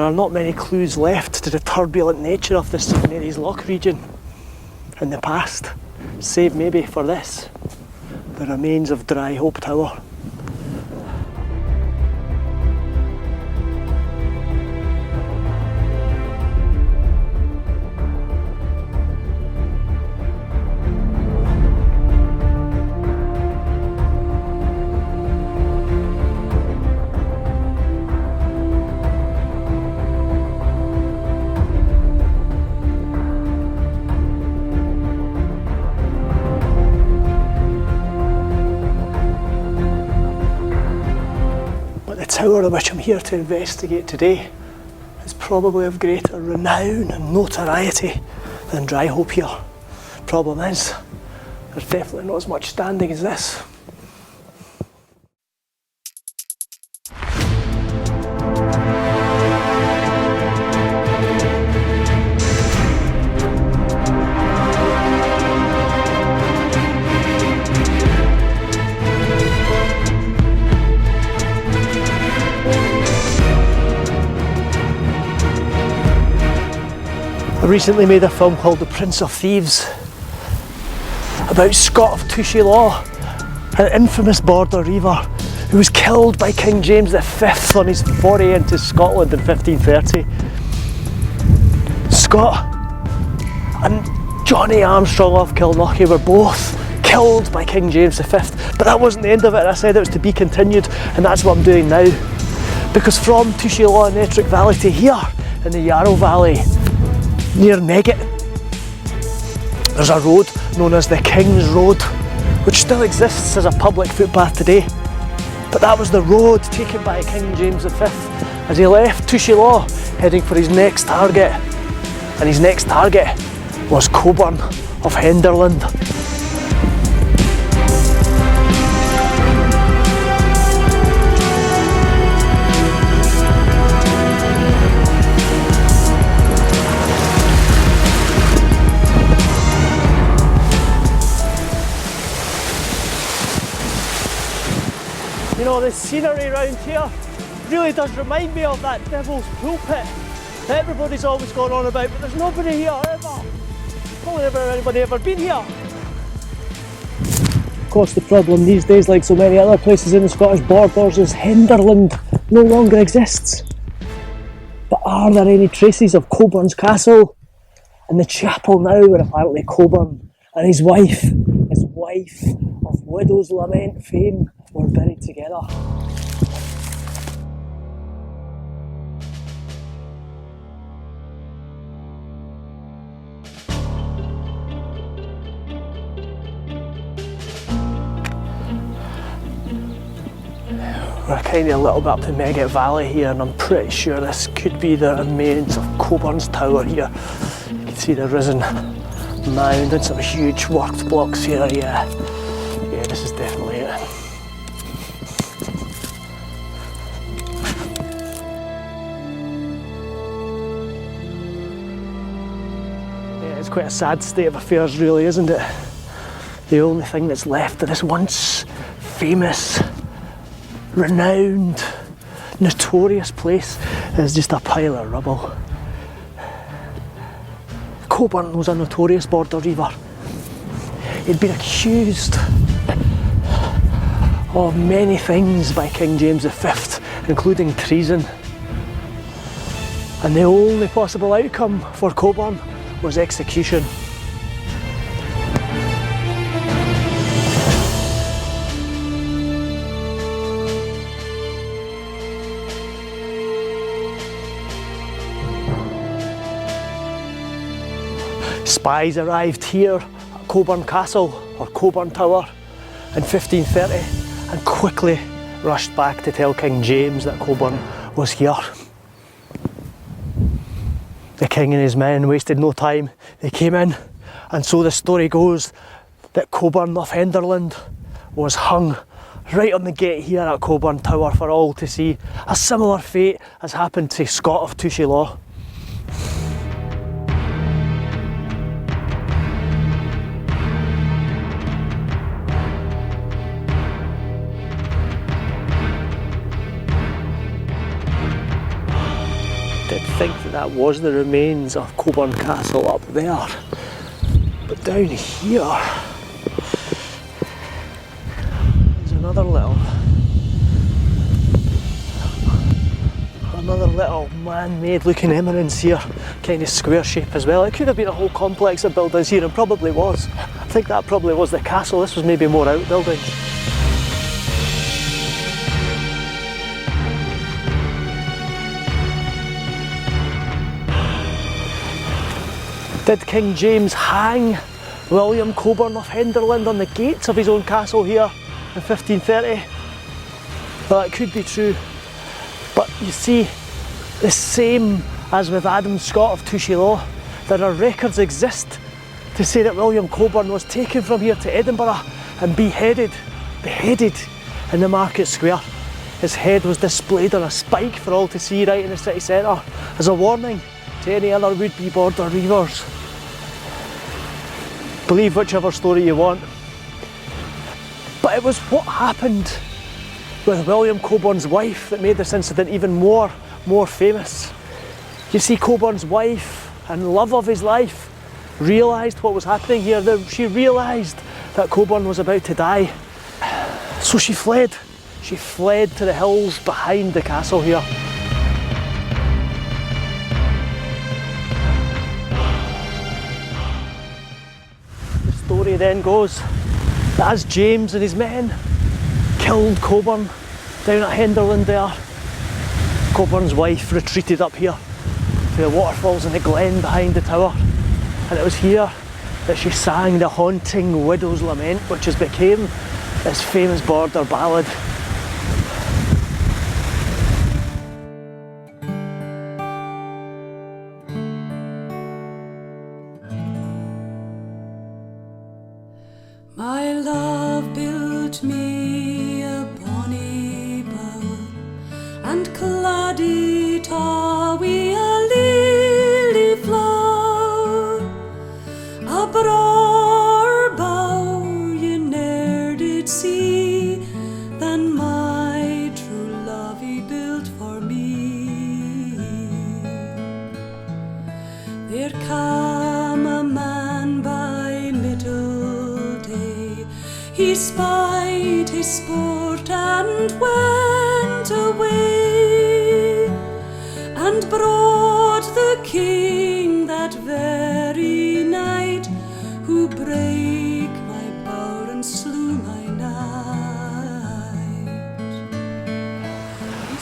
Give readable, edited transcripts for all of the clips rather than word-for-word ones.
are not many clues left to the turbulent nature of the St Mary's Loch region in the past, save maybe for this, the remains of Dry Hope Tower. The tower which I'm here to investigate today is probably of greater renown and notoriety than Dry Hope here. Problem is, there's definitely not as much standing as this. I recently made a film called The Prince of Thieves about Scott of Tushy Law, an infamous Border Reiver who was killed by King James V on his foray into Scotland in 1530. Scott and Johnny Armstrong of Kilknocky were both killed by King James V, but that wasn't the end of it. I said it was to be continued, and that's what I'm doing now. Because from Tushy Law in Ettrick Valley to here in the Yarrow Valley, near Neggett, there's a road known as the King's Road, which still exists as a public footpath today. But that was the road taken by King James V as he left Tushy Law, heading for his next target. And his next target was Cockburn of Henderland. You know, the scenery around here really does remind me of that Devil's Pulpit that everybody's always gone on about, but there's nobody here ever. Probably never anybody ever been here. Of course, the problem these days, like so many other places in the Scottish borders, is Henderland no longer exists. But are there any traces of Cockburn's castle and the chapel now where apparently Cockburn and his wife of widow's lament fame, were buried together? We're kind of a little bit up to Neggett Valley here, and I'm pretty sure this could be the remains of Cockburn's tower here. You can see the risen mound and some huge worked blocks here. Yeah, this is definitely it. Yeah, it's quite a sad state of affairs really, isn't it? The only thing that's left of this once famous, renowned, notorious place is just a pile of rubble. Cockburn was a notorious Border Reiver. He'd been accused of many things by King James V, including treason. And the only possible outcome for Cockburn was execution. Spies arrived here at Cockburn Castle, or Cockburn Tower, in 1530 and quickly rushed back to tell King James that Cockburn was here. The king and his men wasted no time. They came in, and so the story goes that Cockburn of Henderland was hung right on the gate here at Cockburn Tower for all to see. A similar fate has happened to Scott of Tushy Law. think that was the remains of Cockburn Castle up there. But down here, there's another little man-made looking eminence here, kind of square shape as well. It could have been a whole complex of buildings here, and probably was. I think that probably was the castle. This was maybe more outbuildings. Did King James hang William Cockburn of Henderland on the gates of his own castle here in 1530? Well, it could be true, but you see, the same as with Adam Scott of Tushielaw, there are records exist to say that William Cockburn was taken from here to Edinburgh and beheaded in the market square. His head was displayed on a spike for all to see right in the city centre as a warning to any other would-be Border Reivers. Believe whichever story you want. But it was what happened with William Cockburn's wife that made this incident even more famous. You see, Cockburn's wife and love of his life realised what was happening here. She realised that Cockburn was about to die. So she fled. She fled to the hills behind the castle here. The story then goes that as James and his men killed Cockburn down at Henderland there, Cockburn's wife retreated up here to the waterfalls in the glen behind the tower, and it was here that she sang the haunting widow's lament, which has become this famous border ballad. My love built me a bonny bower, and clad it a wi' a lily flower. A brawer bower ye ne'er did see than my true love he built for me. There came a man by middle day, he spied his sport and went away, and brought the king that very night, who brake my bower and slew my knight.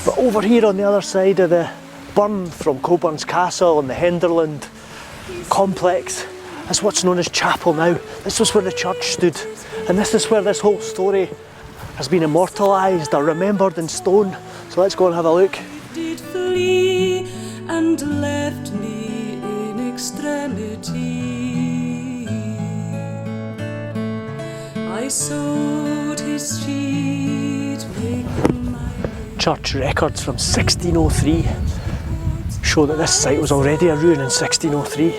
But over here on the other side of the burn from Cockburn's castle and the Henderland complex is what's known as Chapel now. This was where the church stood, and this is where this whole story has been immortalised or remembered in stone. So let's go and have a look. Did flee and left me in extremity. I sewed his sheet, making my Church records from 1603 show that this site was already a ruin in 1603.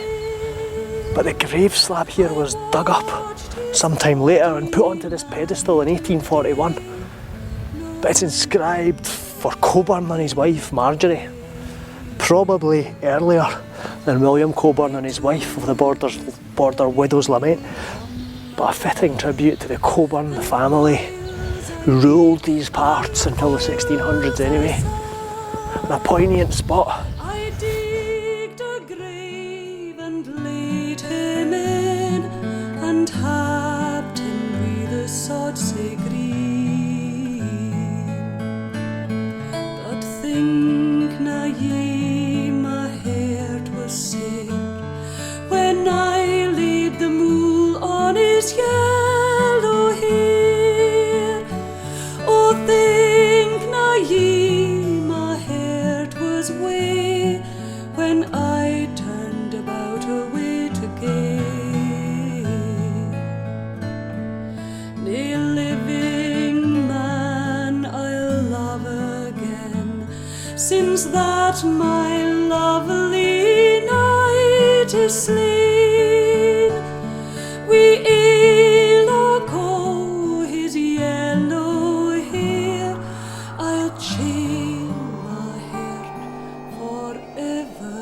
But the grave slab here was dug up sometime later and put onto this pedestal in 1841. But it's inscribed for Cockburn and his wife Marjorie, probably earlier than William Cockburn and his wife of the Border Widow's Lament, but a fitting tribute to the Cockburn family who ruled these parts until the 1600s anyway, and a poignant spot. I digged a grave and laid him in, and happed him with a sod sae green. But think na ye my heart was sick when I laid the mool on his yellow hair. Oh, think na ye my heart was wae when I turned about away to gae. Nae living man I'll love again, since that my lovely knight is slain. We ill go his yellow hair, I'll chain my heart forever.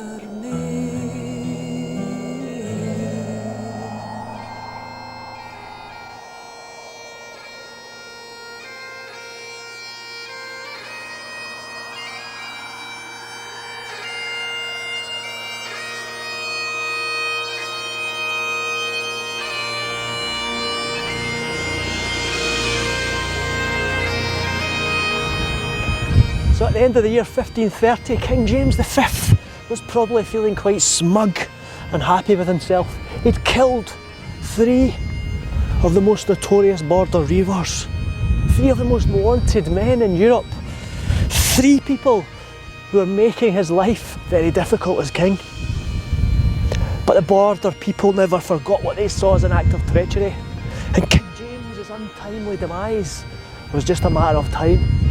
So at the end of the year 1530, King James V was probably feeling quite smug and happy with himself. He'd killed 3 of the most notorious Border Reivers, 3 of the most wanted men in Europe, 3 people who were making his life very difficult as king. But the Border people never forgot what they saw as an act of treachery, and King James's untimely demise was just a matter of time.